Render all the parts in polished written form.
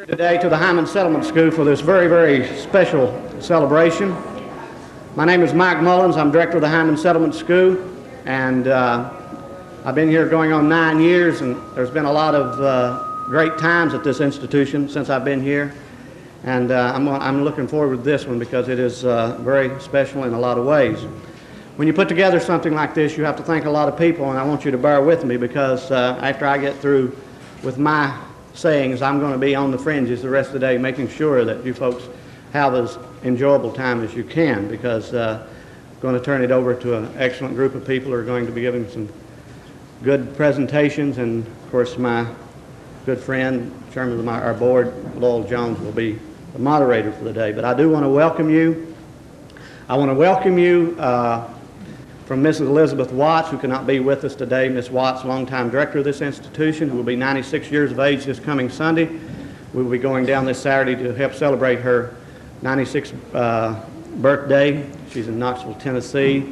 Today to the Hindman Settlement School for this very, very special celebration. My name is Mike Mullins. I'm director of the Hindman Settlement School, and I've been here going on 9 years, and there's been a lot of great times at this institution since I've been here, and I'm looking forward to this one because it is very special in a lot of ways. When you put together something like this, you have to thank a lot of people, and I want you to bear with me because after I get through with my sayings, I'm going to be on the fringes the rest of the day making sure that you folks have as enjoyable time as you can, because I'm going to turn it over to an excellent group of people who are going to be giving some good presentations, and of course my good friend, chairman of our board, Lowell Jones, will be the moderator for the day. But I do want to welcome you. I want to welcome you from Mrs. Elizabeth Watts, who cannot be with us today. Ms. Watts, longtime director of this institution, who will be 96 years of age this coming Sunday. We will be going down this Saturday to help celebrate her 96th birthday. She's in Knoxville, Tennessee.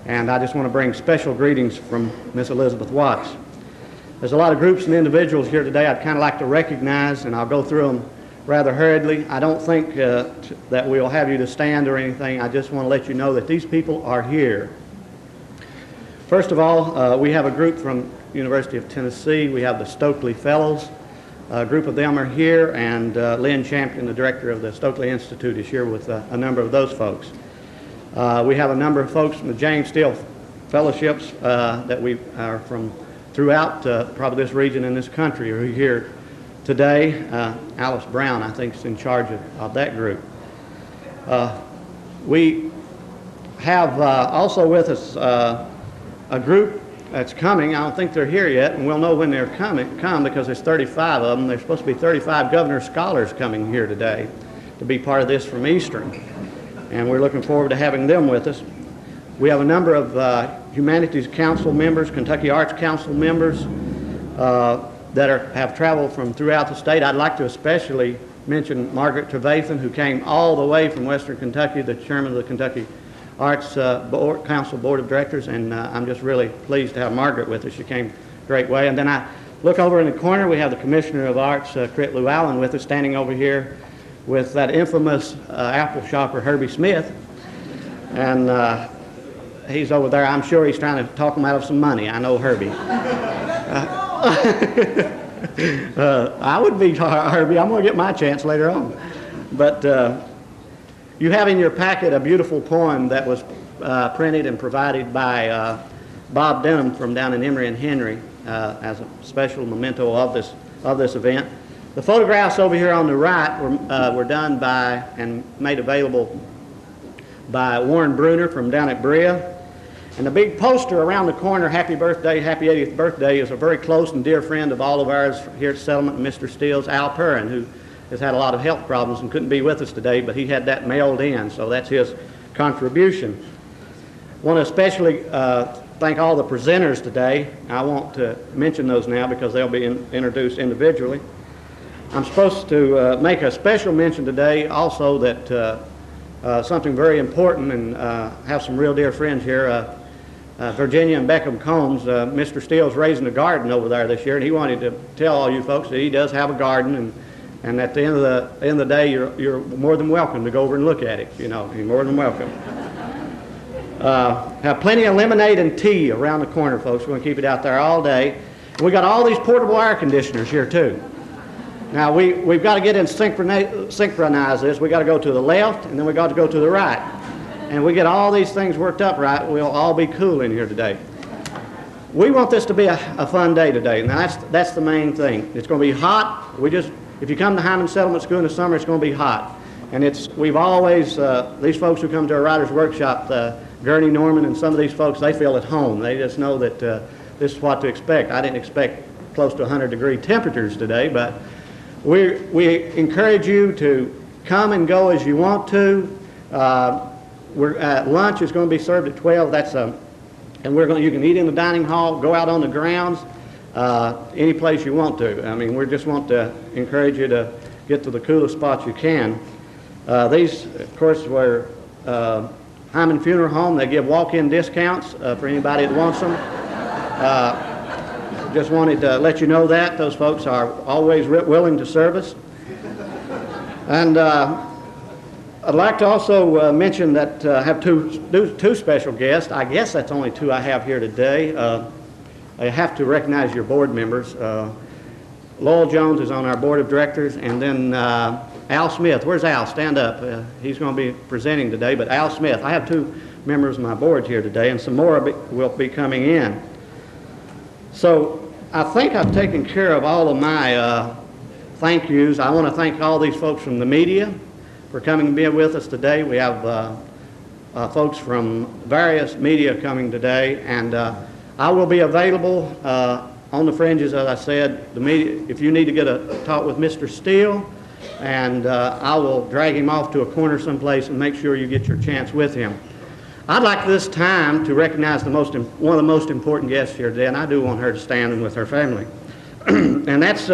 And I just want to bring special greetings from Miss Elizabeth Watts. There's a lot of groups and individuals here today I'd kind of like to recognize, and I'll go through them rather hurriedly. I don't think that we'll have you to stand or anything. I just want to let you know that these people are here. First of all, we have a group from University of Tennessee. We have the Stokely Fellows. A group of them are here, and Lynn Champion, the director of the Stokely Institute, is here with a number of those folks. We have a number of folks from the James Steele Fellowships that we are from throughout probably this region in this country who are here today. Alice Brown, I think, is in charge of that group. We have also with us a group that's coming. I don't think they're here yet, and we'll know when they're come because there's 35 of them. There's supposed to be 35 Governor Scholars coming here today to be part of this from Eastern, and we're looking forward to having them with us. We have a number of Humanities Council members, Kentucky Arts Council members that have traveled from throughout the state. I'd like to especially mention Margaret Trevathan, who came all the way from Western Kentucky, the chairman of the Kentucky Arts Council Board of Directors, and I'm just really pleased to have Margaret with us. She came a great way. And then I look over in the corner, we have the Commissioner of Arts, Crit Llewellyn, with us, standing over here with that infamous apple shopper, Herbie Smith. And he's over there. I'm sure he's trying to talk him out of some money. I know Herbie. I would be Herbie. I'm going to get my chance later on. But you have in your packet a beautiful poem that was printed and provided by Bob Denham from down in Emory and Henry as a special memento of this event. The photographs over here on the right were done by and made available by Warren Bruner from down at Brea. And the big poster around the corner, happy birthday, happy 80th birthday, is a very close and dear friend of all of ours here at Settlement, Mr. Steele's, Al Perrin, who has had a lot of health problems and couldn't be with us today, but he had that mailed in, so that's his contribution. I want to especially thank all the presenters today. I won't mention those now because they'll be introduced individually. I'm supposed to make a special mention today also that something very important, and have some real dear friends here. Virginia and Beckham Combs, Mr. Steele's raising a garden over there this year, and he wanted to tell all you folks that he does have a garden, and at the end of the day, you're more than welcome to go over and look at it. You know, you're more than welcome. Have plenty of lemonade and tea around the corner, folks. We're going to keep it out there all day. We got all these portable air conditioners here too. Now we've got to get in synchronize this. We got to go to the left, and then we got to go to the right, and we get all these things worked up right. We'll all be cool in here today. We want this to be a fun day today, and that's the main thing. It's going to be hot. If you come to Hindman Settlement School in the summer, it's going to be hot. And we've always, these folks who come to our writer's workshop, Gurney Norman and some of these folks, they feel at home. They just know that this is what to expect. I didn't expect close to 100-degree temperatures today, but we encourage you to come and go as you want to. Lunch is going to be served at 12. And you can eat in the dining hall, go out on the grounds, any place you want to. I mean, we just want to encourage you to get to the coolest spots you can. These, of course, were Hindman Funeral Home. They give walk-in discounts for anybody that wants them. Just wanted to let you know that. Those folks are always willing to serve us. And I'd like to also mention that I have two special guests. I guess that's only two I have here today. I have to recognize your board members. Lowell Jones is on our board of directors, and then Al Smith. Where's Al? Stand up. He's going to be presenting today, but Al Smith. I have two members of my board here today, and some more will be coming in. So I think I've taken care of all of my thank yous. I want to thank all these folks from the media for coming and being with us today. We have folks from various media coming today, and I will be available on the fringes, as I said. The media, if you need to get a talk with Mr. Steele, and I will drag him off to a corner someplace and make sure you get your chance with him. I'd like this time to recognize one of the most important guests here today, and I do want her to stand with her family. And that's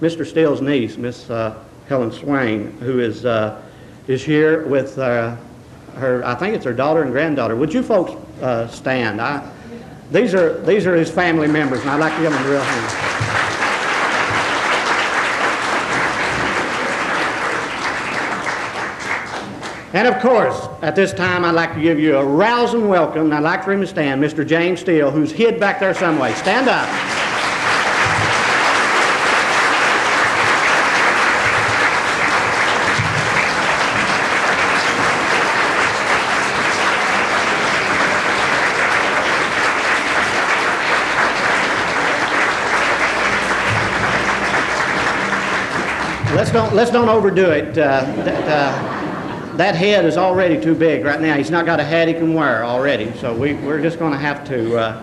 Mr. Steele's niece, Miss Helen Swain, who is here with her, I think it's her daughter and granddaughter. Would you folks stand? These are his family members, and I'd like to give them a real hand. And of course, at this time, I'd like to give you a rousing welcome, and I'd like for him to stand, Mr. James Steele, who's hid back there some way. Stand up. Let's don't overdo it. That head is already too big right now. He's not got a hat he can wear already, so we're just going to have to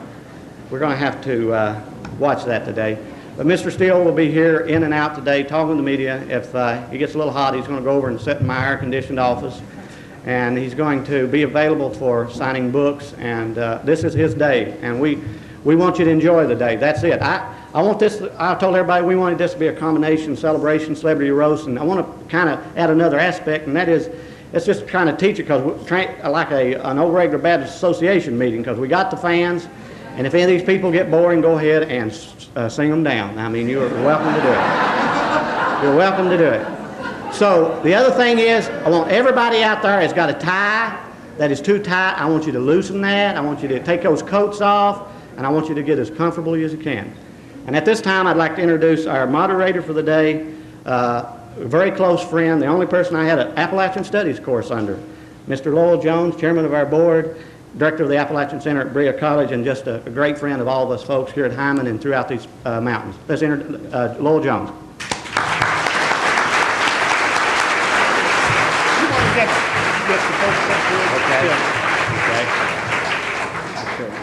watch that today. But Mr. Steele will be here in and out today talking to the media. If he gets a little hot, he's going to go over and sit in my air-conditioned office, and he's going to be available for signing books. And this is his day, and we want you to enjoy the day. That's it. I told everybody we wanted this to be a combination celebration, celebrity roast, and I want to kind of add another aspect, and that is, let's just kind of teach it, because like an old regular Baptist Association meeting, because we got the fans, and if any of these people get boring, go ahead and sing them down. I mean, you're welcome to do it. You're welcome to do it. So the other thing is, I want everybody out there that's got a tie that is too tight, I want you to loosen that. I want you to take those coats off, and I want you to get as comfortable as you can. And at this time, I'd like to introduce our moderator for the day, a very close friend, the only person I had an Appalachian Studies course under, Mr. Lowell Jones, chairman of our board, director of the Appalachian Center at Berea College, and just a great friend of all of us folks here at Hindman and throughout these mountains. Let's introduce Lowell Jones.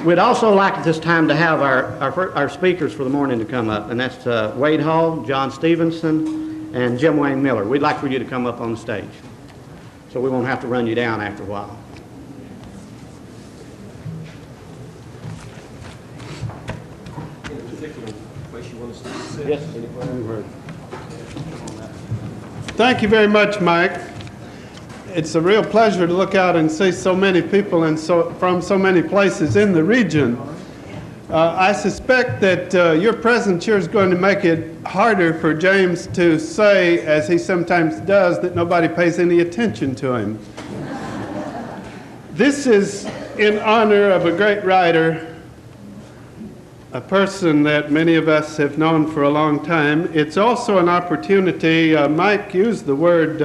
We'd also like at this time to have our speakers for the morning to come up, and that's Wade Hall, John Stevenson, and Jim Wayne Miller. We'd like for you to come up on the stage, so we won't have to run you down after a while. In a particular place you want us to sit? Yes. Thank you very much, Mike. It's a real pleasure to look out and see so many people and from so many places in the region. I suspect that your presence here is going to make it harder for James to say, as he sometimes does, that nobody pays any attention to him. This is in honor of a great writer, a person that many of us have known for a long time. It's also an opportunity, Mike used the word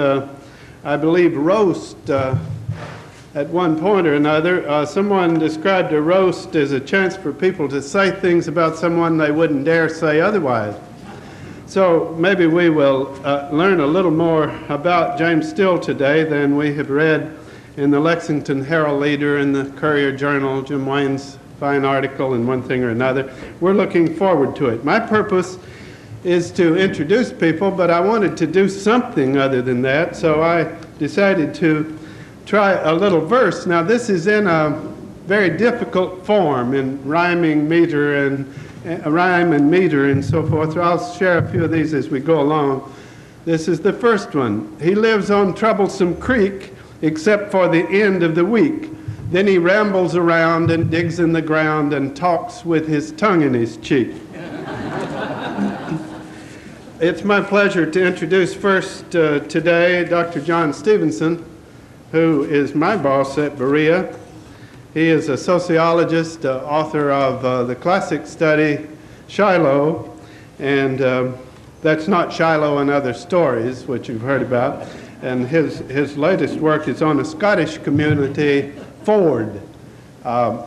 I believe roast at one point or another. Someone described a roast as a chance for people to say things about someone they wouldn't dare say otherwise. So maybe we will learn a little more about James Steele today than we have read in the Lexington Herald Leader and the Courier Journal, Jim Wayne's fine article and one thing or another. We're looking forward to it. My purpose is to introduce people, but I wanted to do something other than that, so I decided to try a little verse. Now this is in a very difficult form, in rhyming meter and rhyme and meter and so forth. I'll share a few of these as we go along. This is the first one. He lives on Troublesome Creek except for the end of the week. Then he rambles around and digs in the ground and talks with his tongue in his cheek. It's my pleasure to introduce first today Dr. John Stevenson, who is my boss at Berea. He is a sociologist, author of the classic study Shiloh, and that's not Shiloh and Other Stories, which you've heard about. And his latest work is on the Scottish community, Ford.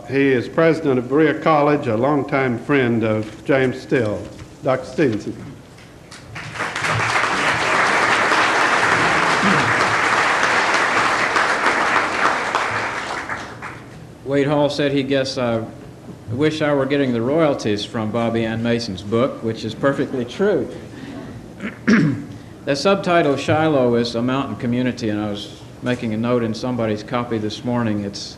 He is president of Berea College, a longtime friend of James Still. Dr. Stevenson. Wade Hall said he guessed I wish I were getting the royalties from Bobby Ann Mason's book, which is perfectly true. The subtitle Shiloh is a mountain community, and I was making a note in somebody's copy this morning. It's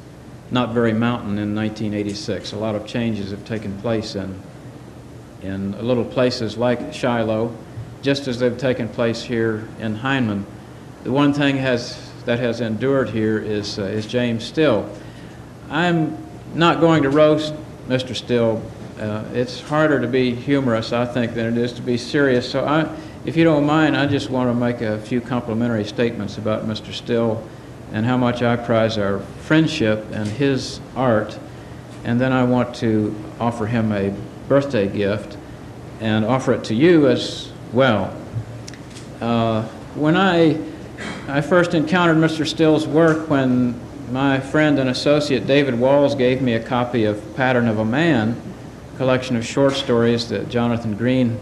not very mountain in 1986. A lot of changes have taken place in little places like Shiloh, just as they've taken place here in Hindman. The one thing that has endured here is James Still. I'm not going to roast Mr. Still. It's harder to be humorous, I think, than it is to be serious. So if you don't mind, I just want to make a few complimentary statements about Mr. Still and how much I prize our friendship and his art. And then I want to offer him a birthday gift and offer it to you as well. When I first encountered Mr. Still's work, when my friend and associate David Walls gave me a copy of Pattern of a Man, a collection of short stories that Jonathan Green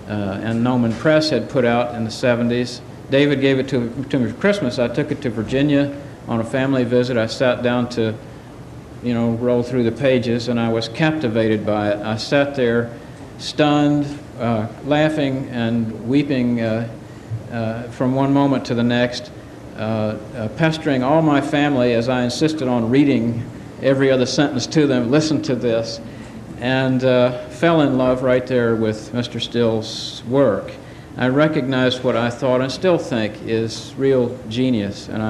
and Noman Press had put out in the 70s. David gave it to me for Christmas. I took it to Virginia on a family visit. I sat down to, roll through the pages, and I was captivated by it. I sat there stunned, laughing and weeping from one moment to the next, pestering all my family as I insisted on reading every other sentence to them. Listen to this. And fell in love right there with Mr. Still's work. I recognized what I thought and still think is real genius, and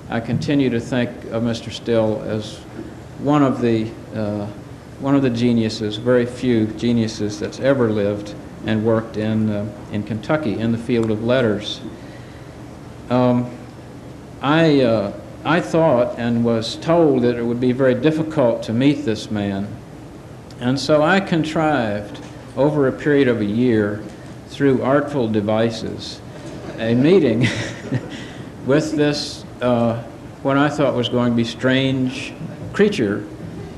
I continue to think of Mr. Still as one of the geniuses, very few geniuses that's ever lived and worked in Kentucky in the field of letters. I thought and was told that it would be very difficult to meet this man, and so I contrived over a period of a year, through artful devices, a meeting with this what I thought was going to be strange creature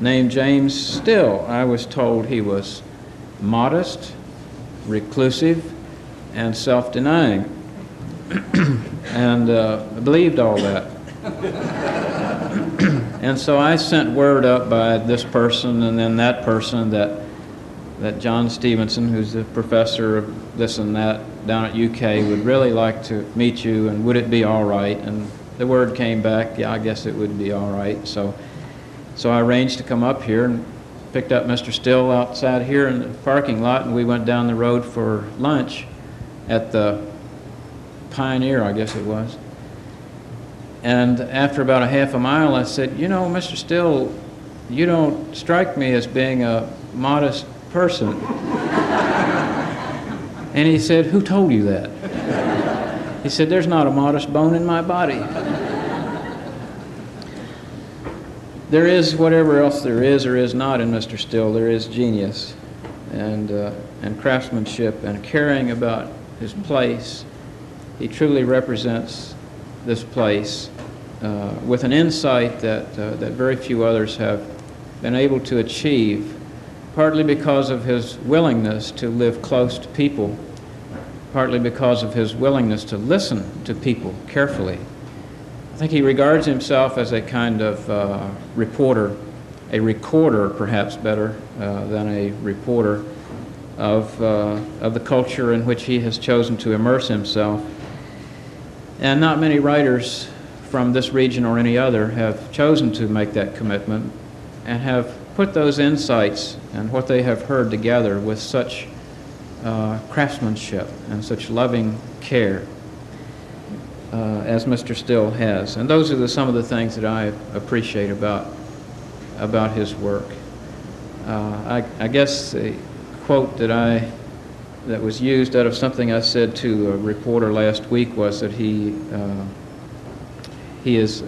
named James Still. I was told he was modest, reclusive, and self-denying. And I believed all that. And so I sent word up by this person and then that person that John Stevenson, who's the professor of this and that down at UK, would really like to meet you, and would it be all right? And the word came back, yeah, I guess it would be all right. So I arranged to come up here and picked up Mr. Still outside here in the parking lot, and we went down the road for lunch at the Pioneer, I guess it was. And after about a half a mile, I said, Mr. Still, you don't strike me as being a modest person. And he said, who told you that? He said, there's not a modest bone in my body. There is whatever else there is or is not in Mr. Still. There is genius and craftsmanship and caring about his place. He truly represents this place with an insight that very few others have been able to achieve, partly because of his willingness to live close to people, partly because of his willingness to listen to people carefully. I think he regards himself as a kind of reporter, a recorder perhaps better than a reporter of the culture in which he has chosen to immerse himself. And not many writers from this region or any other have chosen to make that commitment and have put those insights and what they have heard together with such craftsmanship and such loving care as Mr. Still has. And those are some of the things that I appreciate about his work. I guess the quote that I that was used out of something I said to a reporter last week was that he is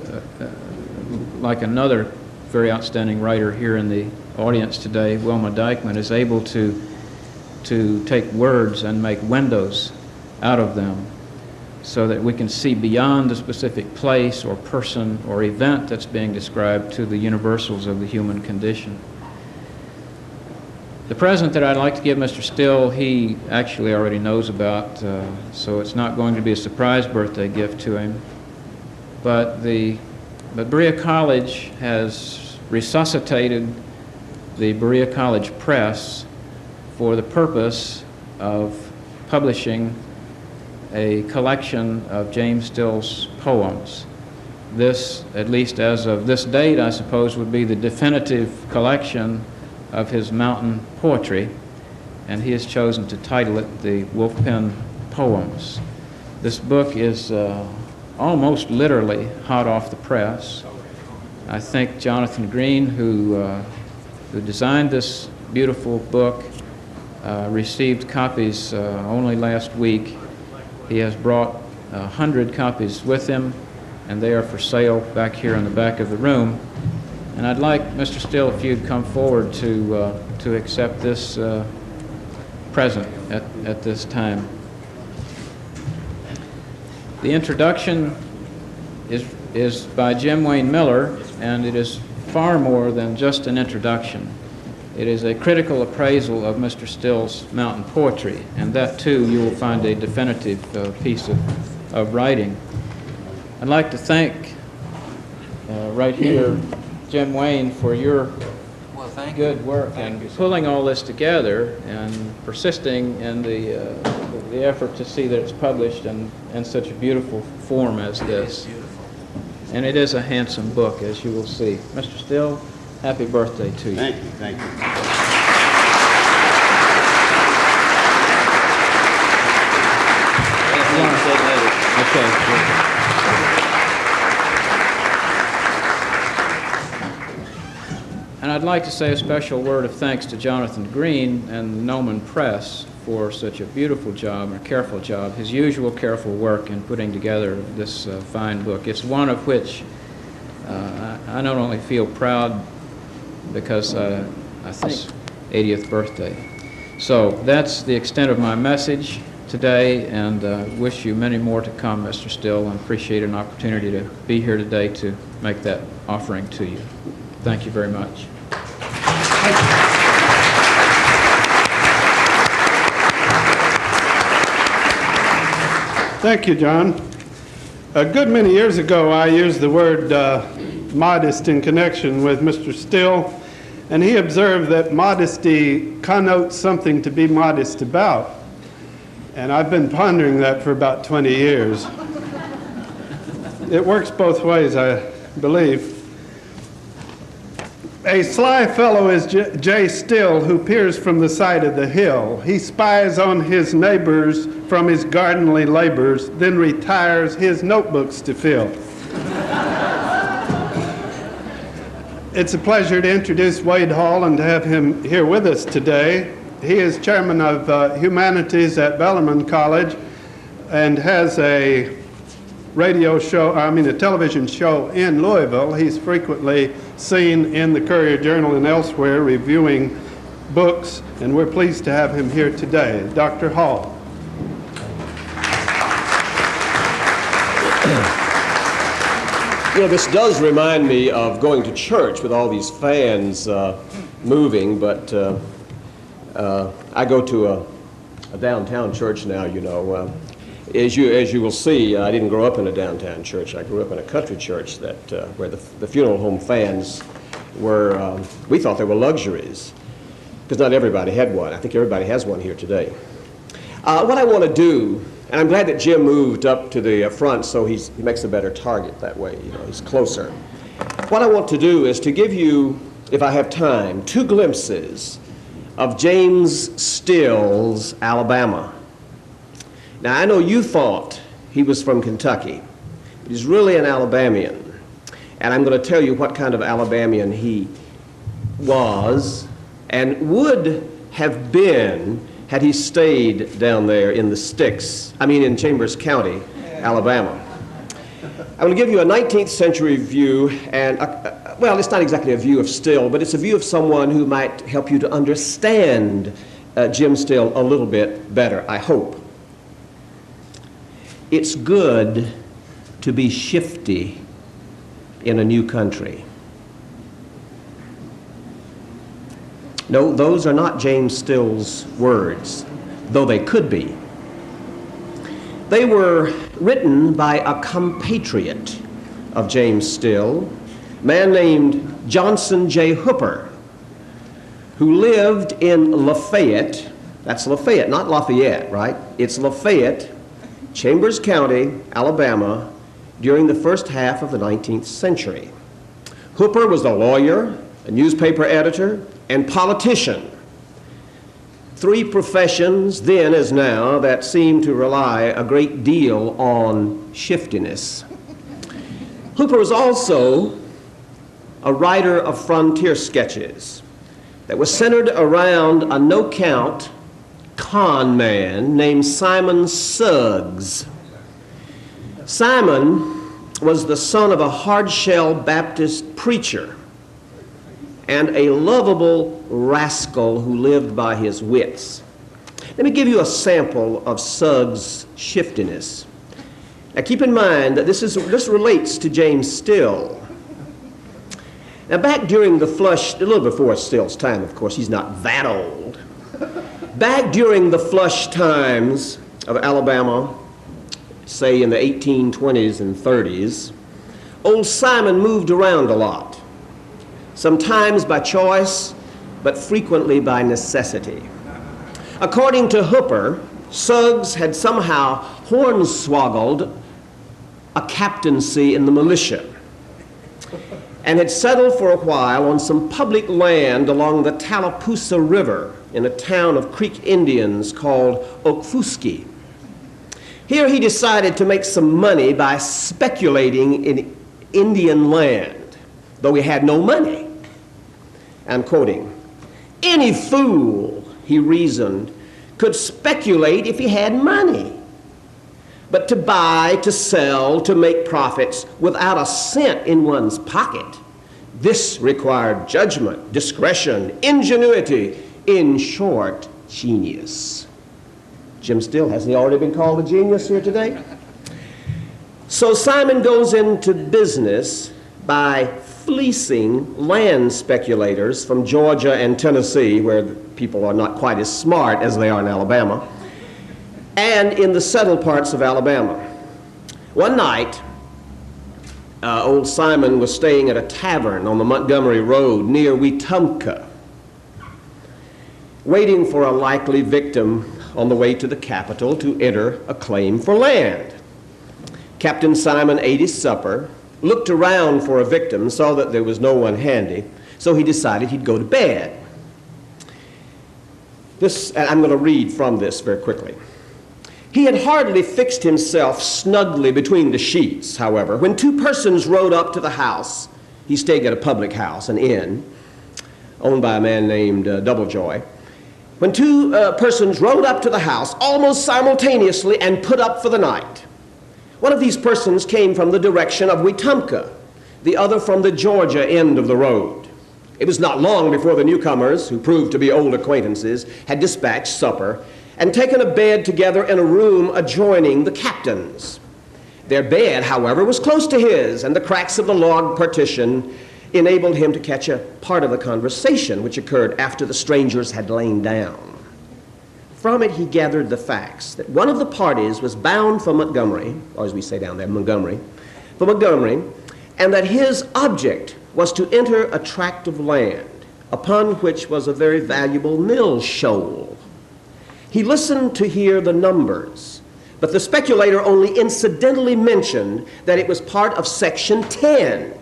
like another very outstanding writer here in the audience today, Wilma Dykeman, is able to take words and make windows out of them so that we can see beyond the specific place or person or event that's being described to the universals of the human condition. The present that I'd like to give Mr. Still, he actually already knows about, so it's not going to be a surprise birthday gift to him. But Berea College has resuscitated the Berea College Press for the purpose of publishing a collection of James Still's poems. This, at least as of this date, I suppose, would be the definitive collection of his mountain poetry, and he has chosen to title it the Wolfpen Poems. This book is almost literally hot off the press. I think Jonathan Green, who designed this beautiful book, received copies only last week. He has brought 100 copies with him, and they are for sale back here in the back of the room. And I'd like, Mr. Still, if you'd come forward to accept this present at this time. The introduction is by Jim Wayne Miller, and it is far more than just an introduction. It is a critical appraisal of Mr. Still's mountain poetry, and that too you will find a definitive piece of writing. I'd like to thank right here Jim Wayne for your good work and pulling all this together and persisting in the effort to see that it's published in such a beautiful form as this. And it is a handsome book, as you will see. Mr. Still, happy birthday to you. Thank you, thank you. Okay. And I'd like to say a special word of thanks to Jonathan Green and the Noman Press for such a beautiful job and a careful job, his usual careful work in putting together this fine book. It's one of which I not only feel proud because I think 80th birthday. So that's the extent of my message today, and wish you many more to come, Mr. Still, and appreciate an opportunity to be here today to make that offering to you. Thank you very much. Thank you, John. A good many years ago, I used the word modest in connection with Mr. Still, and he observed that modesty connotes something to be modest about. And I've been pondering that for about 20 years. It works both ways, I believe. A sly fellow is J. Still, who peers from the side of the hill. He spies on his neighbors from his gardenly labors, then retires his notebooks to fill. It's a pleasure to introduce Wade Hall and to have him here with us today. He is chairman of humanities at Bellarmine College and has a television show in Louisville. He's frequently seen in the Courier Journal and elsewhere reviewing books, and we're pleased to have him here today. Dr. Hall. You know, this does remind me of going to church with all these fans moving, but I go to a downtown church now, you know. As you will see, I didn't grow up in a downtown church. I grew up in a country church that where the funeral home fans were, we thought they were luxuries, because not everybody had one. I think everybody has one here today. What I want to do, and I'm glad that Jim moved up to the front so he makes a better target that way, you know, he's closer. What I want to do is to give you, if I have time, 2 glimpses of James Still's Alabama. Now, I know you thought he was from Kentucky, but he's really an Alabamian. And I'm going to tell you what kind of Alabamian he was and would have been had he stayed down there in the sticks, in Chambers County, Alabama. I'm going to give you a 19th century view, and well, it's not exactly a view of Still, but it's a view of someone who might help you to understand Jim Still a little bit better, I hope. It's good to be shifty in a new country. No, those are not James Still's words, though they could be. They were written by a compatriot of James Still, a man named Johnson J. Hooper, who lived in Lafayette. That's Lafayette, not Lafayette, right? It's Lafayette, Chambers County, Alabama, during the first half of the 19th century. Hooper was a lawyer, a newspaper editor, and politician. Three professions, then as now, that seem to rely a great deal on shiftiness. Hooper was also a writer of frontier sketches that was centered around a no-count con man named Simon Suggs. Simon was the son of a hard-shell Baptist preacher and a lovable rascal who lived by his wits. Let me give you a sample of Suggs' shiftiness. Now keep in mind that this relates to James Still. Now back during the flush, a little before Still's time, of course, he's not that old. Back during the flush times of Alabama, say in the 1820s and 30s, old Simon moved around a lot. Sometimes by choice, but frequently by necessity. According to Hooper, Suggs had somehow hornswoggled a captaincy in the militia and had settled for a while on some public land along the Tallapoosa River in a town of Creek Indians called Okfuskee. Here he decided to make some money by speculating in Indian land, though he had no money. I'm quoting, "Any fool," he reasoned, "could speculate if he had money. But to buy, to sell, to make profits without a cent in one's pocket, this required judgment, discretion, ingenuity, in short, genius." Jim Still, hasn't he already been called a genius here today? So Simon goes into business by fleecing land speculators from Georgia and Tennessee, where the people are not quite as smart as they are in Alabama, and in the settled parts of Alabama. One night, old Simon was staying at a tavern on the Montgomery Road near Wetumpka, waiting for a likely victim on the way to the capital to enter a claim for land. Captain Simon ate his supper, looked around for a victim, saw that there was no one handy, so he decided he'd go to bed. I'm going to read from this very quickly. He had hardly fixed himself snugly between the sheets, however, when two persons rode up to the house. He stayed at a public house, an inn, owned by a man named Doublejoy. When two persons rode up to the house almost simultaneously and put up for the night. One of these persons came from the direction of Wetumpka, the other from the Georgia end of the road. It was not long before the newcomers, who proved to be old acquaintances, had dispatched supper and taken a bed together in a room adjoining the captain's. Their bed, however, was close to his, and the cracks of the log partition enabled him to catch a part of the conversation which occurred after the strangers had lain down. From it, he gathered the facts that one of the parties was bound for Montgomery, or as we say down there, Montgomery, and that his object was to enter a tract of land upon which was a very valuable mill shoal. He listened to hear the numbers, but the speculator only incidentally mentioned that it was part of Section 10,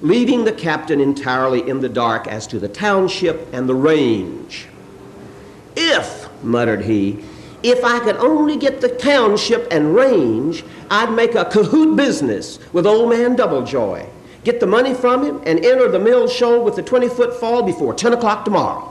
leaving the captain entirely in the dark as to the township and the range. "If," muttered he, "if I could only get the township and range, I'd make a cahoot business with old man Doublejoy, get the money from him, and enter the mill shoal with the 20-foot fall before 10 o'clock tomorrow."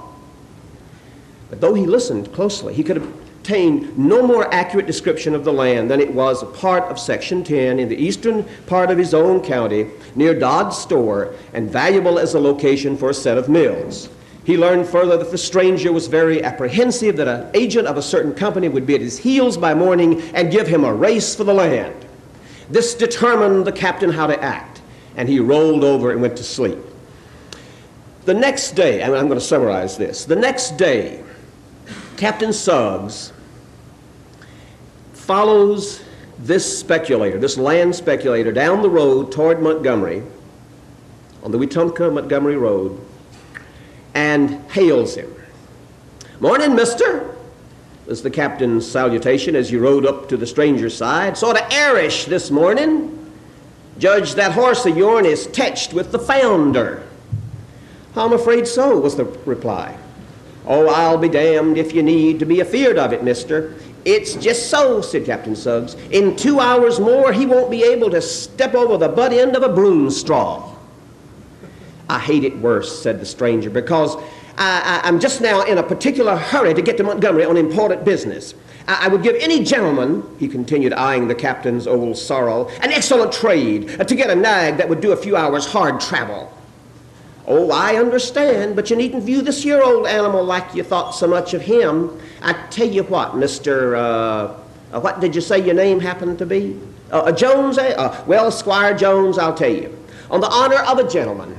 But though he listened closely, he could obtain no more accurate description of the land than it was a part of Section 10 in the eastern part of his own county, near Dodd's store, and valuable as a location for a set of mills. He learned further that the stranger was very apprehensive that an agent of a certain company would be at his heels by morning and give him a race for the land. This determined the captain how to act, and he rolled over and went to sleep. The next day, I'm going to summarize this. The next day, Captain Suggs follows this speculator, this land speculator, down the road toward Montgomery, on the Wetumpka-Montgomery Road, and hails him. "Morning, mister," was the captain's salutation as he rode up to the stranger's side. "Sort of airish this morning. Judge, that horse of yourn is tetched with the founder." "I'm afraid so," was the reply. "Oh, I'll be damned if you need to be afeard of it, mister. It's just so," said Captain Suggs. "In 2 hours more, he won't be able to step over the butt end of a broom straw." "I hate it worse," said the stranger, "because I'm just now in a particular hurry to get to Montgomery on important business. I would give any gentleman," he continued, eyeing the captain's old sorrel, "an excellent trade to get a nag that would do a few hours' hard travel." "Oh, I understand, but you needn't view this here old animal like you thought so much of him. I tell you what, Mr. What did you say your name happened to be? Jones, eh? Well, Squire Jones, I'll tell you. On the honor of a gentleman,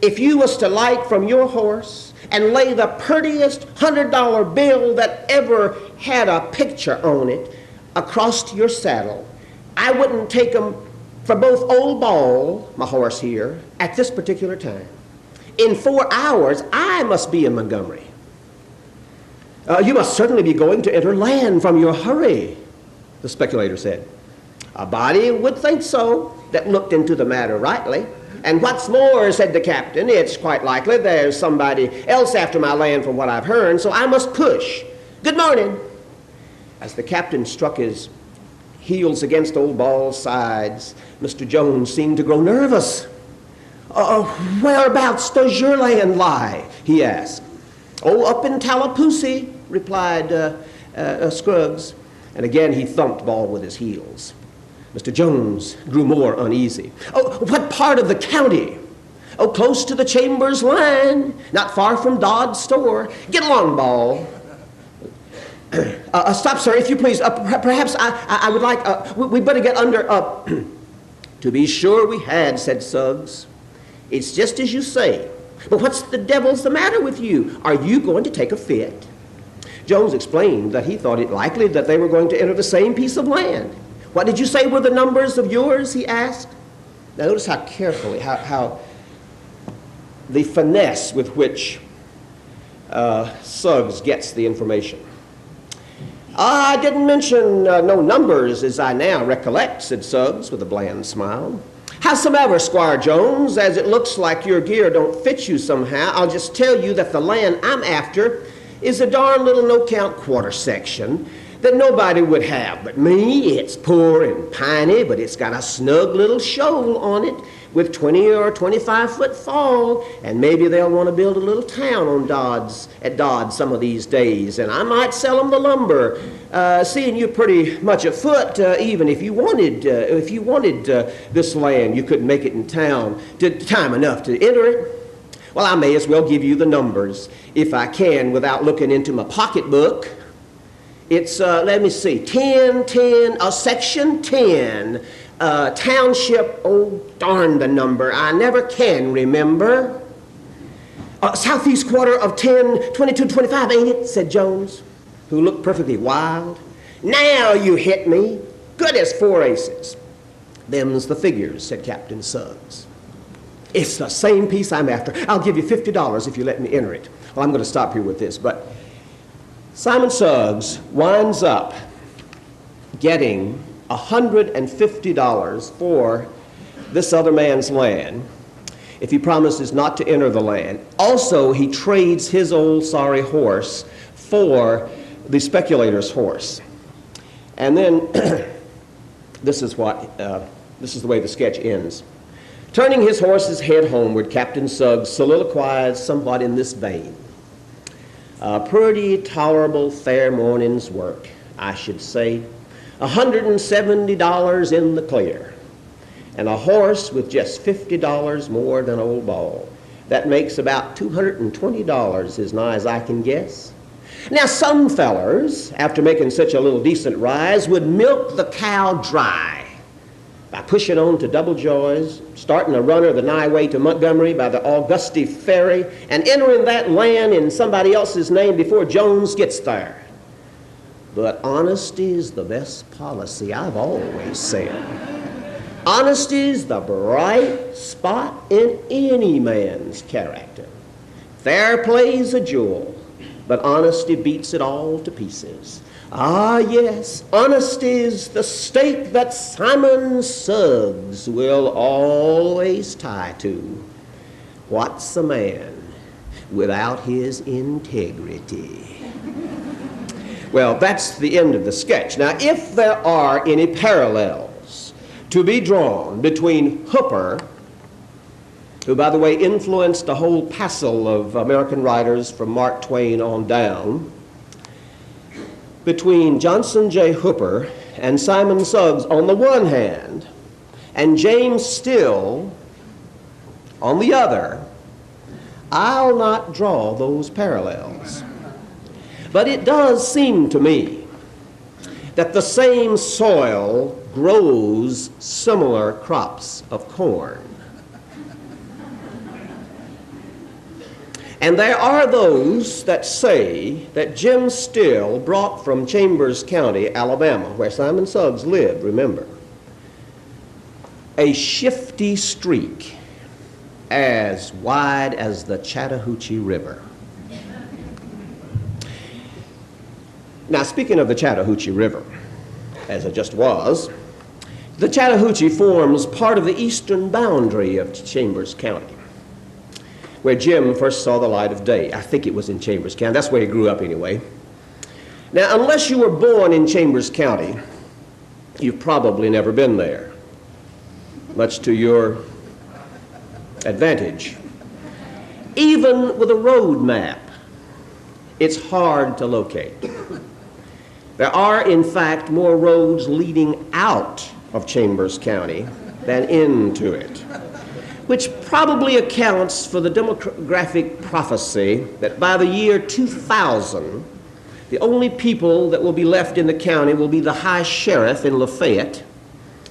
if you was to light from your horse and lay the prettiest $100 bill that ever had a picture on it across your saddle, I wouldn't take 'em for both Old Ball, my horse here, at this particular time. In 4 hours, I must be in Montgomery." "You must certainly be going to enter land from your hurry," the speculator said. "A body would think so that looked into the matter rightly. And what's more," said the captain, "it's quite likely there's somebody else after my land from what I've heard, so I must push. Good morning." As the captain struck his heels against Old Ball's sides, Mr. Jones seemed to grow nervous. "Whereabouts does your land lie?" he asked. "Oh, up in Tallapoosa," replied Scruggs, and again he thumped Ball with his heels. Mr. Jones grew more uneasy. "Oh, what part of the county?" "Oh, close to the Chambers line, not far from Dodd's store. Get along, Ball." Stop, sir, if you please. Perhaps I would like, we'd better get under, "To be sure we had," said Suggs. "It's just as you say. But what's the devil's the matter with you? Are you going to take a fit?" Jones explained that he thought it likely that they were going to enter the same piece of land. "What did you say were the numbers of yours?" he asked. Now notice how carefully, how the finesse with which Suggs gets the information. "I didn't mention no numbers as I now recollect," said Suggs with a bland smile. "Howsomever, Squire Jones, as it looks like your gear don't fit you somehow, I'll just tell you that the land I'm after is a darn little no-count quarter section that nobody would have but me. It's poor and piney, but it's got a snug little shoal on it with 20 or 25-foot fall, and maybe they'll want to build a little town on at Dodds some of these days, and I might sell them the lumber. Seeing you're pretty much afoot, even if you wanted this land, you couldn't make it in town time enough to enter it. Well, I may as well give you the numbers if I can without looking into my pocketbook. It's, let me see, 10, section 10, township, oh, darn the number, I never can remember. Southeast quarter of 10, 22, 25, ain't it?" said Jones, who looked perfectly wild. "Now you hit me. Good as 4 aces. "Them's the figures," said Captain Suggs. "It's the same piece I'm after. I'll give you $50 if you let me enter it." Well, I'm going to stop here with this, but Simon Suggs winds up getting $150 for this other man's land if he promises not to enter the land. Also, he trades his old sorry horse for the speculator's horse. And then this is the way the sketch ends. Turning his horse's head homeward, Captain Suggs soliloquized somewhat in this vein. A pretty tolerable fair morning's work, I should say. $170 in the clear. And a horse with just $50 more than Old Ball. That makes about $220 as nigh as I can guess. Now, some fellers, after making such a little decent rise, would milk the cow dry by pushing on to Double Joys, starting a runner the nigh way to Montgomery by the Auguste Ferry, and entering that land in somebody else's name before Jones gets there. But honesty's the best policy, I've always said. Honesty's the bright spot in any man's character. Fair play's a jewel, but honesty beats it all to pieces. Ah, yes, honesty's the stake that Simon Suggs will always tie to. What's a man without his integrity? Well, that's the end of the sketch. Now, if there are any parallels to be drawn between Hooper, who, by the way, influenced a whole passel of American writers from Mark Twain on down, between Johnson J. Hooper and Simon Suggs on the one hand, and James Still on the other, I'll not draw those parallels. But it does seem to me that the same soil grows similar crops of corn. And there are those that say that Jim Still brought from Chambers County, Alabama, where Simon Suggs lived, remember, a shifty streak as wide as the Chattahoochee River. Now, speaking of the Chattahoochee River, as it just was, the Chattahoochee forms part of the eastern boundary of Chambers County, where Jim first saw the light of day. I think it was in Chambers County. That's where he grew up anyway. Now, unless you were born in Chambers County, you've probably never been there, much to your advantage. Even with a road map, it's hard to locate. There are, in fact, more roads leading out of Chambers County than into it, which probably accounts for the demographic prophecy that by the year 2000, the only people that will be left in the county will be the high sheriff in Lafayette,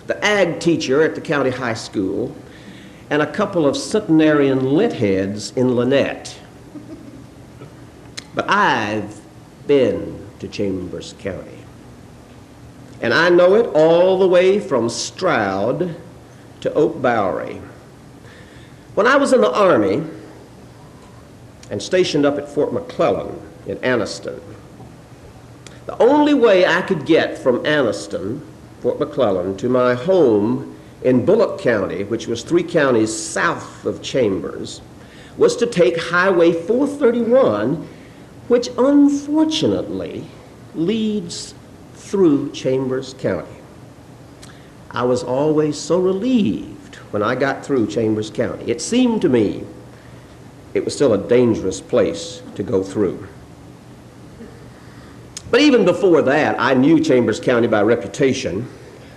the ag teacher at the county high school, and a couple of centenarian lit heads in Lynette. But I've been to Chambers County, and I know it all the way from Stroud to Oak Bowery. When I was in the Army and stationed up at Fort McClellan in Anniston, the only way I could get from Anniston, Fort McClellan, to my home in Bullock County, which was 3 counties south of Chambers, was to take Highway 431, which unfortunately leads through Chambers County. I was always so relieved when I got through Chambers County. It seemed to me it was still a dangerous place to go through. But even before that, I knew Chambers County by reputation.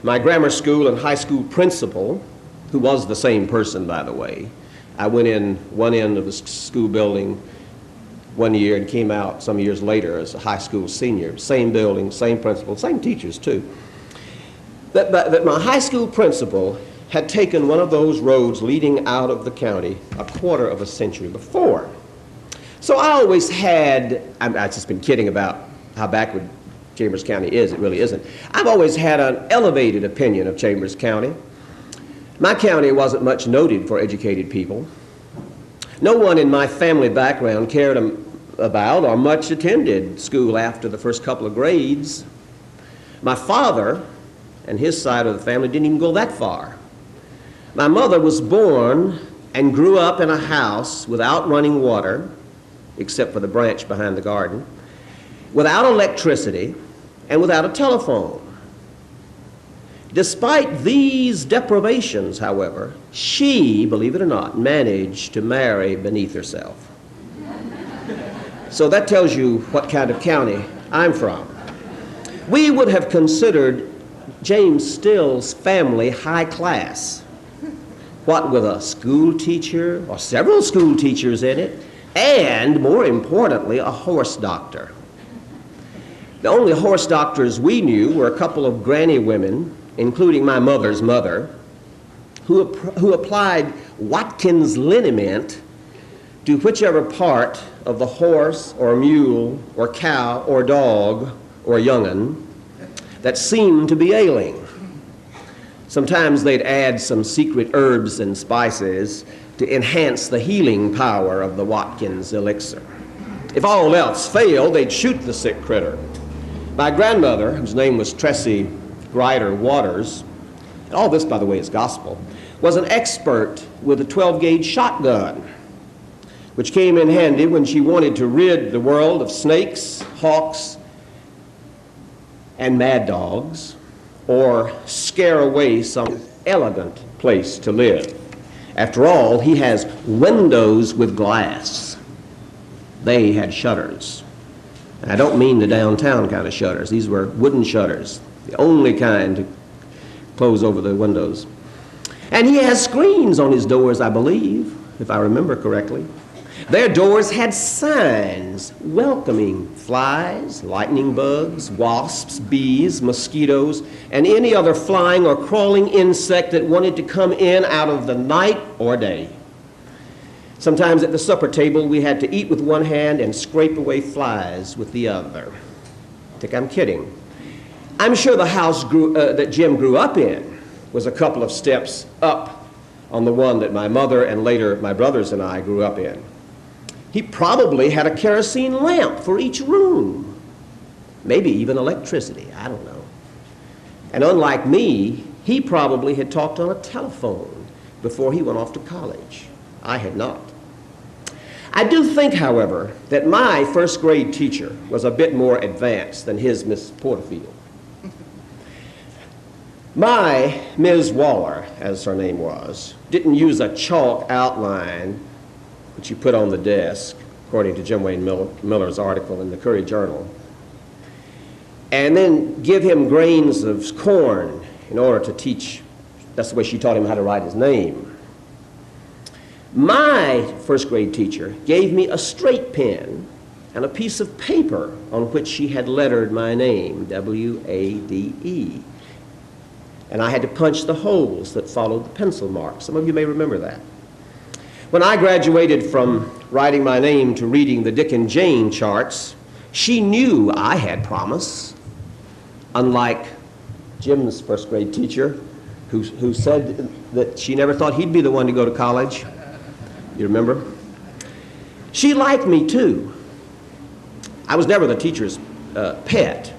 My grammar school and high school principal, who was the same person, by the way, I went in one end of the school building one year and came out some years later as a high school senior. Same building, same principal, same teachers too. That my high school principal had taken one of those roads leading out of the county a quarter of a century before. So I always had, I've just been kidding about how backward Chambers County is. It really isn't. I've always had an elevated opinion of Chambers County. My county wasn't much noted for educated people. No one in my family background cared about or much attended school after the first couple of grades. My father and his side of the family didn't even go that far. My mother was born and grew up in a house without running water, except for the branch behind the garden, without electricity, and without a telephone. Despite these deprivations, however, she, believe it or not, managed to marry beneath herself. So that tells you what kind of county I'm from. We would have considered James Still's family high class. What with a school teacher, or several school teachers in it, and more importantly, a horse doctor. The only horse doctors we knew were a couple of granny women, including my mother's mother, who applied Watkins liniment to whichever part of the horse or mule or cow or dog or young'un that seemed to be ailing. Sometimes they'd add some secret herbs and spices to enhance the healing power of the Watkins elixir. If all else failed, they'd shoot the sick critter. My grandmother, whose name was Tressie Ryder Waters, and all this, by the way, is gospel, was an expert with a 12-gauge shotgun, which came in handy when she wanted to rid the world of snakes, hawks, and mad dogs, or scare away some elegant place to live. After all, he has windows with glass. They had shutters. And I don't mean the downtown kind of shutters. These were wooden shutters, the only kind to close over the windows. And he has screens on his doors, I believe, if I remember correctly. Their doors had signs welcoming flies, lightning bugs, wasps, bees, mosquitoes, and any other flying or crawling insect that wanted to come in out of the night or day. Sometimes at the supper table, we had to eat with one hand and scrape away flies with the other. I think I'm kidding. I'm sure the house that Jim grew up in was a couple of steps up on the one that my mother and later my brothers and I grew up in. He probably had a kerosene lamp for each room, maybe even electricity, I don't know. And unlike me, he probably had talked on a telephone before he went off to college. I had not. I do think, however, that my first grade teacher was a bit more advanced than his Miss Porterfield. My Ms. Waller, as her name was, didn't use a chalk outline which you put on the desk, according to Jim Wayne Miller's article in the Curry Journal, and then give him grains of corn in order to teach. That's the way she taught him how to write his name. My first grade teacher gave me a straight pen and a piece of paper on which she had lettered my name, W-A-D-E. And I had to punch the holes that followed the pencil marks. Some of you may remember that. When I graduated from writing my name to reading the Dick and Jane charts, she knew I had promise, unlike Jim's first grade teacher, who said that she never thought he'd be the one to go to college. You remember? She liked me too. I was never the teacher's pet,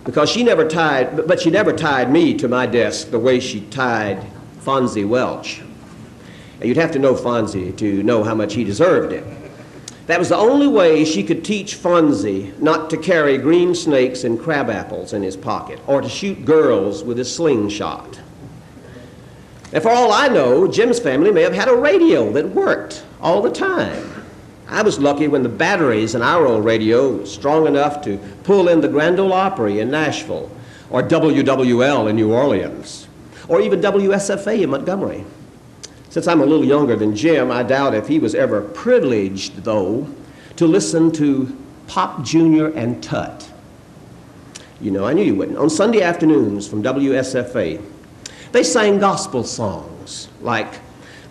because she never tied me to my desk the way she tied Fonzie Welch. You'd have to know Fonzie to know how much he deserved it. That was the only way she could teach Fonzie not to carry green snakes and crab apples in his pocket, or to shoot girls with his slingshot. And for all I know, Jim's family may have had a radio that worked all the time. I was lucky when the batteries in our old radio were strong enough to pull in the Grand Ole Opry in Nashville, or WWL in New Orleans, or even WSFA in Montgomery. Since I'm a little younger than Jim, I doubt if he was ever privileged, though, to listen to Pop Jr. and Tut. You know, I knew you wouldn't. On Sunday afternoons from WSFA, they sang gospel songs like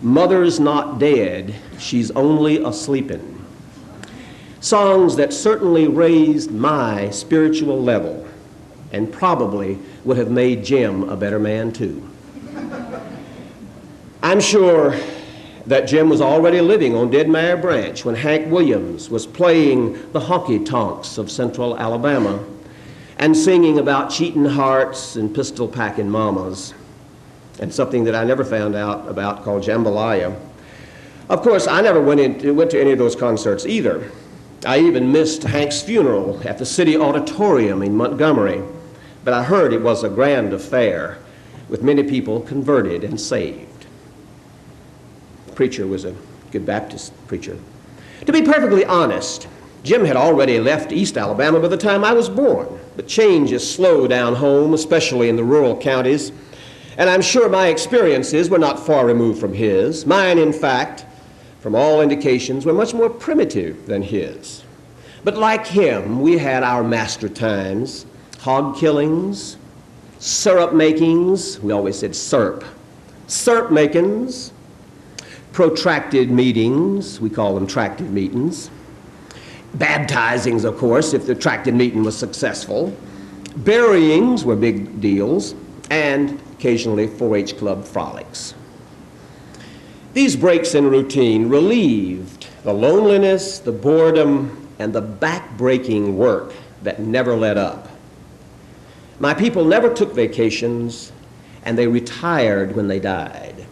Mother's Not Dead, She's Only A-Sleepin'. Songs that certainly raised my spiritual level and probably would have made Jim a better man, too. I'm sure that Jim was already living on Dead Mare Branch when Hank Williams was playing the honky-tonks of central Alabama and singing about cheating hearts and pistol-packing mamas, and something that I never found out about called jambalaya. Of course, I never went to any of those concerts either. I even missed Hank's funeral at the City Auditorium in Montgomery, but I heard it was a grand affair with many people converted and saved. The preacher was a good Baptist preacher. To be perfectly honest, Jim had already left East Alabama by the time I was born, but change is slow down home, especially in the rural counties, and I'm sure my experiences were not far removed from his. Mine, in fact, from all indications, were much more primitive than his. But like him, we had our master times, hog killings, syrup makings, we always said syrup makings, protracted meetings, we call them tracted meetings, baptizings, of course, if the tracted meeting was successful, buryings were big deals, and occasionally 4-H club frolics. These breaks in routine relieved the loneliness, the boredom, and the back-breaking work that never let up. My people never took vacations, and they retired when they died.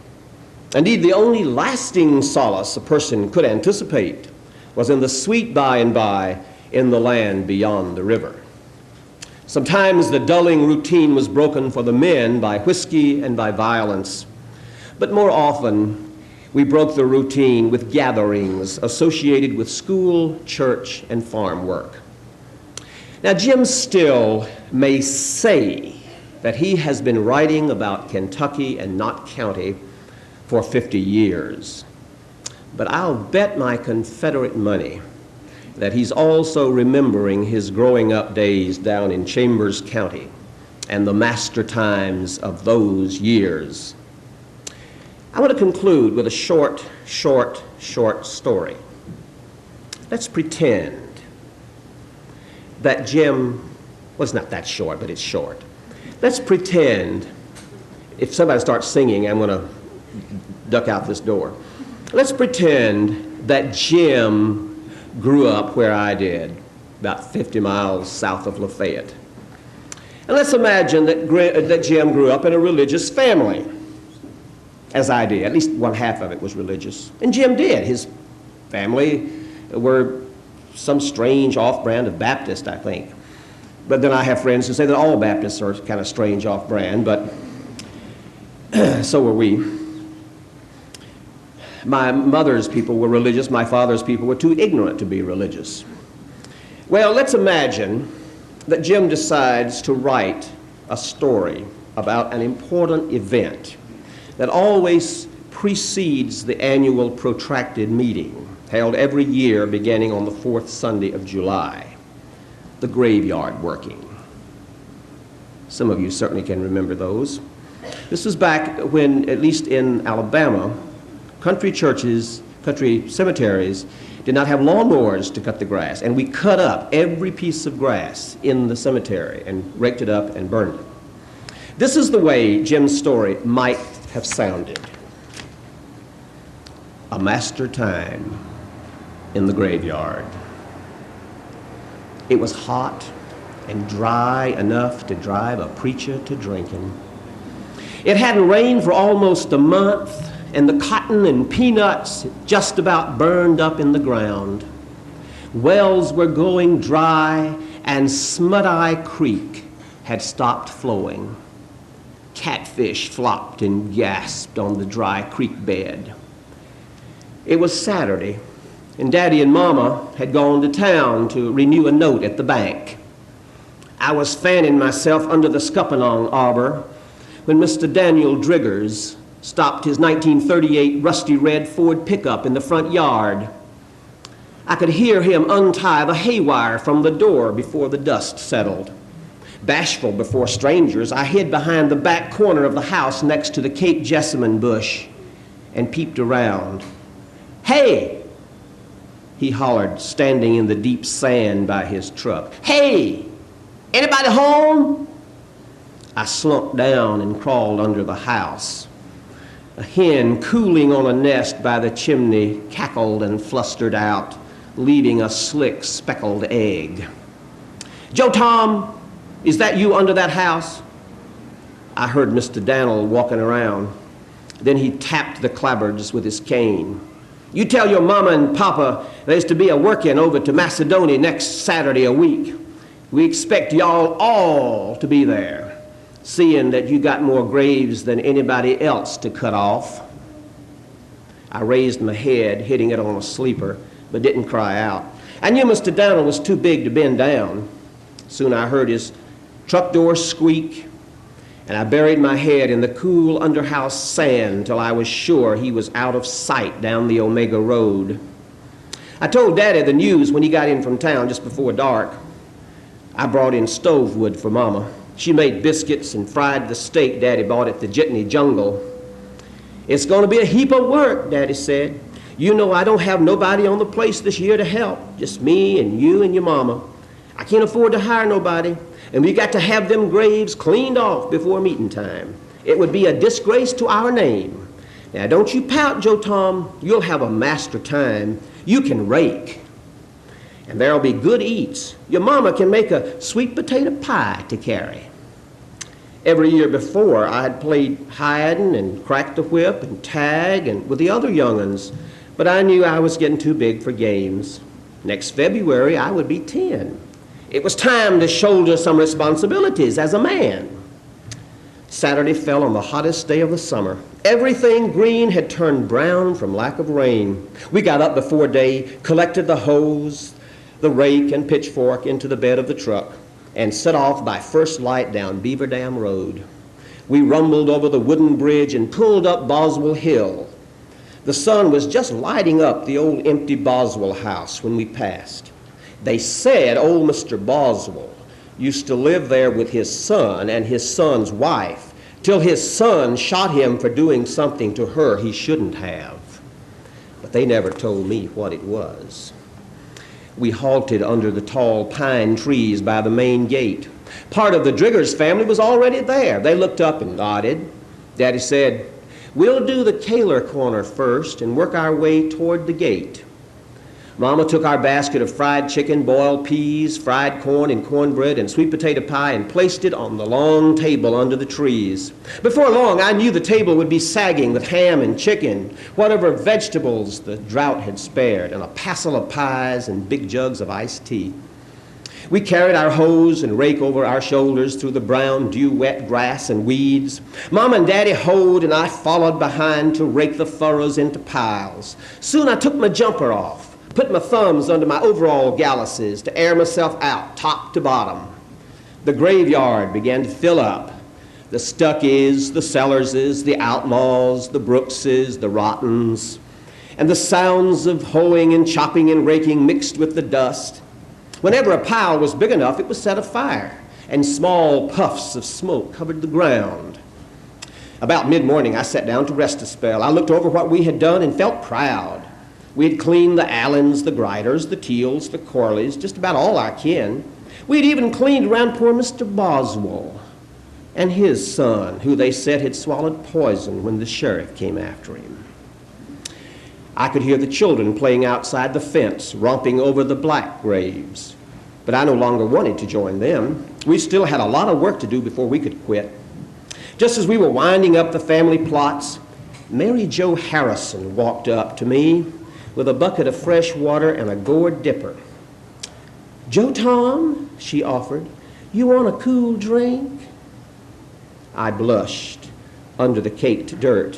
Indeed, the only lasting solace a person could anticipate was in the sweet by and by in the land beyond the river. Sometimes the dulling routine was broken for the men by whiskey and by violence, but more often we broke the routine with gatherings associated with school, church, and farm work. Now, Jim Still may say that he has been writing about Kentucky and Knott County for 50 years, but I'll bet my Confederate money that he's also remembering his growing up days down in Chambers County and the master times of those years. I want to conclude with a short story. Let's pretend that Jim, well, it's not that short, but it's short. Let's pretend, if somebody starts singing, I'm going to duck out this door. Let's pretend that Jim grew up where I did, about 50 miles south of Lafayette. And let's imagine that Jim grew up in a religious family, as I did. At least one half of it was religious. And Jim did. His family were some strange off-brand of Baptist, I think. But then I have friends who say that all Baptists are kind of strange off-brand, but so were we. My mother's people were religious. My father's people were too ignorant to be religious. Well, let's imagine that Jim decides to write a story about an important event that always precedes the annual protracted meeting held every year beginning on the 4th Sunday of July, the graveyard working. Some of you certainly can remember those. This was back when, at least in Alabama, country churches, country cemeteries did not have lawnmowers to cut the grass, and we cut up every piece of grass in the cemetery and raked it up and burned it. This is the way Jim's story might have sounded. A master time in the graveyard. It was hot and dry enough to drive a preacher to drinking. It hadn't rained for almost a month, and the cotton and peanuts just about burned up in the ground. Wells were going dry, and Smut-Eye Creek had stopped flowing. Catfish flopped and gasped on the dry creek bed. It was Saturday, and Daddy and Mama had gone to town to renew a note at the bank. I was fanning myself under the scuppernong arbor when Mr. Daniel Driggers stopped his 1938 rusty red Ford pickup in the front yard. I could hear him untie the haywire from the door before the dust settled. Bashful before strangers, I hid behind the back corner of the house next to the Cape jessamine bush and peeped around. "Hey!" he hollered, standing in the deep sand by his truck. "Hey! Anybody home?" I slumped down and crawled under the house. A hen cooling on a nest by the chimney cackled and flustered out, leaving a slick, speckled egg. "Joe Tom, is that you under that house?" I heard Mr. Daniel walking around. Then he tapped the clapboards with his cane. "You tell your mama and papa there's to be a work-in over to Macedonia next Saturday a week. We expect y'all all to be there, seeing that you got more graves than anybody else to cut off." I raised my head, hitting it on a sleeper, but didn't cry out. I knew Mr. Downer was too big to bend down. Soon I heard his truck door squeak, and I buried my head in the cool underhouse sand till I was sure he was out of sight down the Omega Road. I told Daddy the news when he got in from town just before dark. I brought in stove wood for Mama. She made biscuits and fried the steak Daddy bought at the Jitney Jungle. "It's going to be a heap of work," Daddy said. "You know I don't have nobody on the place this year to help, just me and you and your mama. I can't afford to hire nobody, and we got to have them graves cleaned off before meeting time. It would be a disgrace to our name. Now don't you pout, Joe Tom. You'll have a master time. You can rake. And there'll be good eats. Your mama can make a sweet potato pie to carry." Every year before, I had played hiding and cracked the whip and tag and with the other young'uns, but I knew I was getting too big for games. Next February, I would be 10. It was time to shoulder some responsibilities as a man. Saturday fell on the hottest day of the summer. Everything green had turned brown from lack of rain. We got up before day, collected the hose, the rake, and pitchfork into the bed of the truck, and set off by first light down Beaver Dam Road. We rumbled over the wooden bridge and pulled up Boswell Hill. The sun was just lighting up the old empty Boswell house when we passed. They said old Mr. Boswell used to live there with his son and his son's wife till his son shot him for doing something to her he shouldn't have. But they never told me what it was. We halted under the tall pine trees by the main gate. Part of the Driggers family was already there. They looked up and nodded. Daddy said, "We'll do the Kaler corner first and work our way toward the gate." Mama took our basket of fried chicken, boiled peas, fried corn and cornbread, and sweet potato pie and placed it on the long table under the trees. Before long, I knew the table would be sagging with ham and chicken, whatever vegetables the drought had spared, and a passel of pies and big jugs of iced tea. We carried our hose and rake over our shoulders through the brown, dew-wet grass and weeds. Mom and Daddy hoed, and I followed behind to rake the furrows into piles. Soon I took my jumper off, put my thumbs under my overall galluses to air myself out top to bottom. The graveyard began to fill up. The Stuckies, the Sellerses, the Outlaws, the Brookses, the Rottens, and the sounds of hoeing and chopping and raking mixed with the dust. Whenever a pile was big enough, it was set afire, and small puffs of smoke covered the ground. About mid-morning, I sat down to rest a spell. I looked over what we had done and felt proud. We had cleaned the Allens, the Griders, the Teals, the Corleys, just about all our kin. We had even cleaned around poor Mr. Boswell and his son, who they said had swallowed poison when the sheriff came after him. I could hear the children playing outside the fence, romping over the black graves. But I no longer wanted to join them. We still had a lot of work to do before we could quit. Just as we were winding up the family plots, Mary Jo Harrison walked up to me with a bucket of fresh water and a gourd dipper. "Joe Tom," she offered, "you want a cool drink?" I blushed under the caked dirt,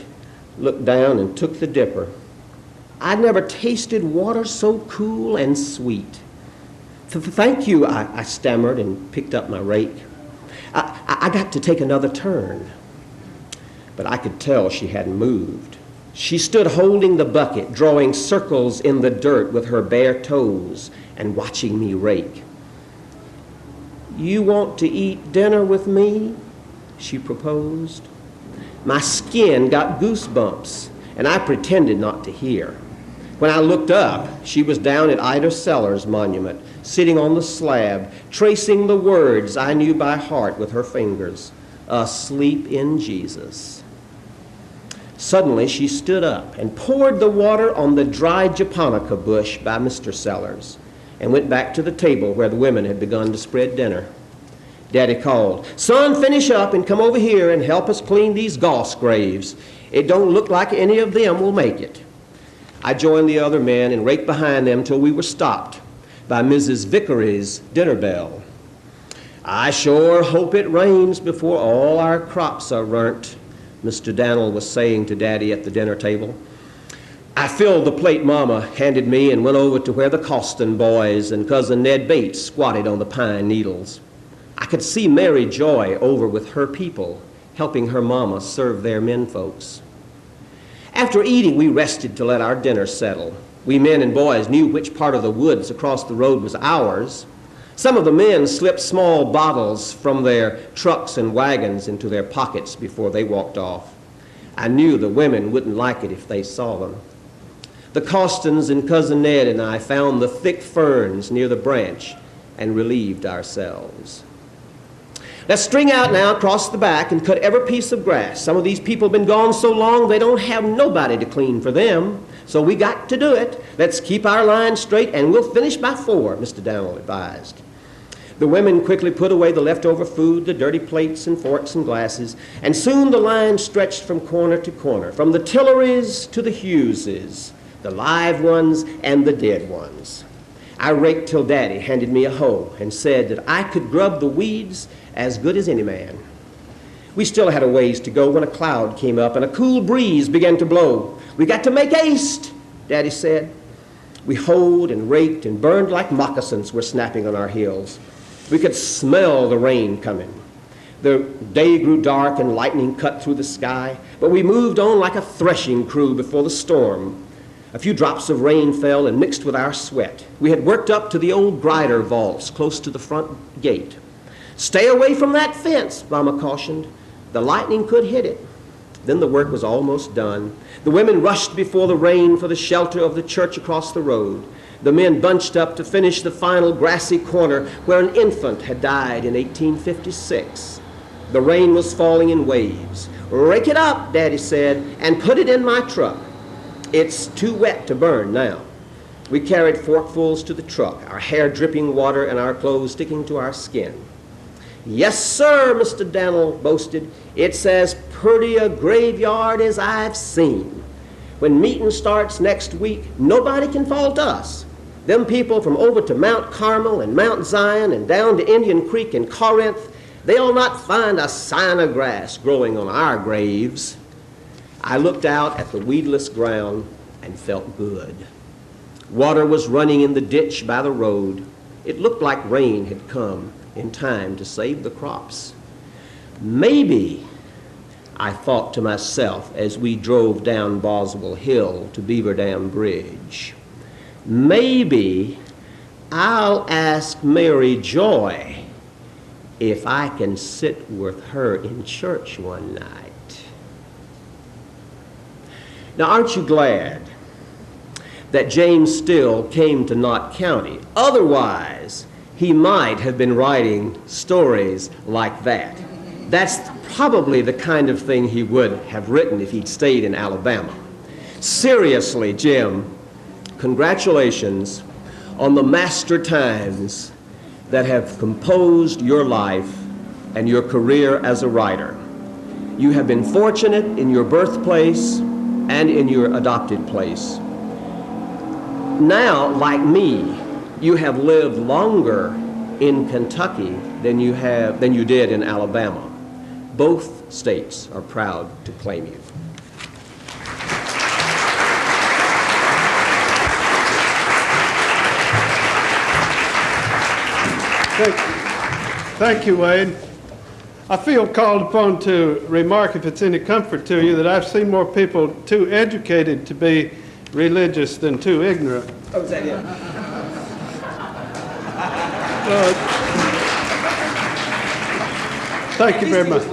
looked down and took the dipper. I'd never tasted water so cool and sweet. "Thank you," I stammered and picked up my rake. I got to take another turn. But I could tell she hadn't moved. She stood holding the bucket, drawing circles in the dirt with her bare toes and watching me rake. "You want to eat dinner with me?" she proposed. My skin got goosebumps, and I pretended not to hear. When I looked up, she was down at Ida Sellers' monument, sitting on the slab, tracing the words I knew by heart with her fingers, "Asleep in Jesus." Suddenly, she stood up and poured the water on the dry japonica bush by Mr. Sellers and went back to the table where the women had begun to spread dinner. Daddy called, "Son, finish up and come over here and help us clean these goss graves. It don't look like any of them will make it." I joined the other men and raked behind them till we were stopped by Mrs. Vickery's dinner bell. "I sure hope it rains before all our crops are burnt," Mr. Dannell was saying to Daddy at the dinner table. I filled the plate Mama handed me and went over to where the Costin boys and Cousin Ned Bates squatted on the pine needles. I could see Mary Joy over with her people, helping her mama serve their men folks. After eating, we rested to let our dinner settle. We men and boys knew which part of the woods across the road was ours. Some of the men slipped small bottles from their trucks and wagons into their pockets before they walked off. I knew the women wouldn't like it if they saw them. The Costins and Cousin Ned and I found the thick ferns near the branch and relieved ourselves. Let's string out now across the back and cut every piece of grass. Some of these people have been gone so long they don't have nobody to clean for them. So we got to do it. Let's keep our line straight and we'll finish by 4, Mr. Daniel advised. The women quickly put away the leftover food, the dirty plates and forks and glasses, and soon the line stretched from corner to corner, from the Tillerys to the Hugheses, the live ones and the dead ones. I raked till Daddy handed me a hoe and said that I could grub the weeds as good as any man. We still had a ways to go when a cloud came up and a cool breeze began to blow. We got to make haste, Daddy said. We hoed and raked and burned like moccasins were snapping on our heels. We could smell the rain coming. The day grew dark and lightning cut through the sky, but we moved on like a threshing crew before the storm. A few drops of rain fell and mixed with our sweat. We had worked up to the old Grider vaults close to the front gate. Stay away from that fence, Mama cautioned. The lightning could hit it. Then the work was almost done. The women rushed before the rain for the shelter of the church across the road. The men bunched up to finish the final grassy corner where an infant had died in 1856. The rain was falling in waves. Rake it up, Daddy said, and put it in my truck. It's too wet to burn now. We carried forkfuls to the truck, our hair dripping water and our clothes sticking to our skin. Yes, sir, Mr. Daniel boasted. It's as pretty a graveyard as I've seen. When meeting starts next week, nobody can fault us. Them people from over to Mount Carmel and Mount Zion and down to Indian Creek and Corinth, they'll not find a sign of grass growing on our graves. I looked out at the weedless ground and felt good. Water was running in the ditch by the road. It looked like rain had come in time to save the crops. Maybe, I thought to myself as we drove down Boswell Hill to Beaver Dam Bridge, maybe I'll ask Mary Joy if I can sit with her in church one night. Now, aren't you glad that James Still came to Knott County? Otherwise, he might have been writing stories like that. That's probably the kind of thing he would have written if he'd stayed in Alabama. Seriously, Jim, congratulations on the master times that have composed your life and your career as a writer. You have been fortunate in your birthplace and in your adopted place. Now, like me, you have lived longer in Kentucky than you did in Alabama. Both states are proud to claim you. Thank you, Wade. I feel called upon to remark, if it's any comfort to you, that I've seen more people too educated to be religious than too ignorant. Oh, is that it? Thank you very much.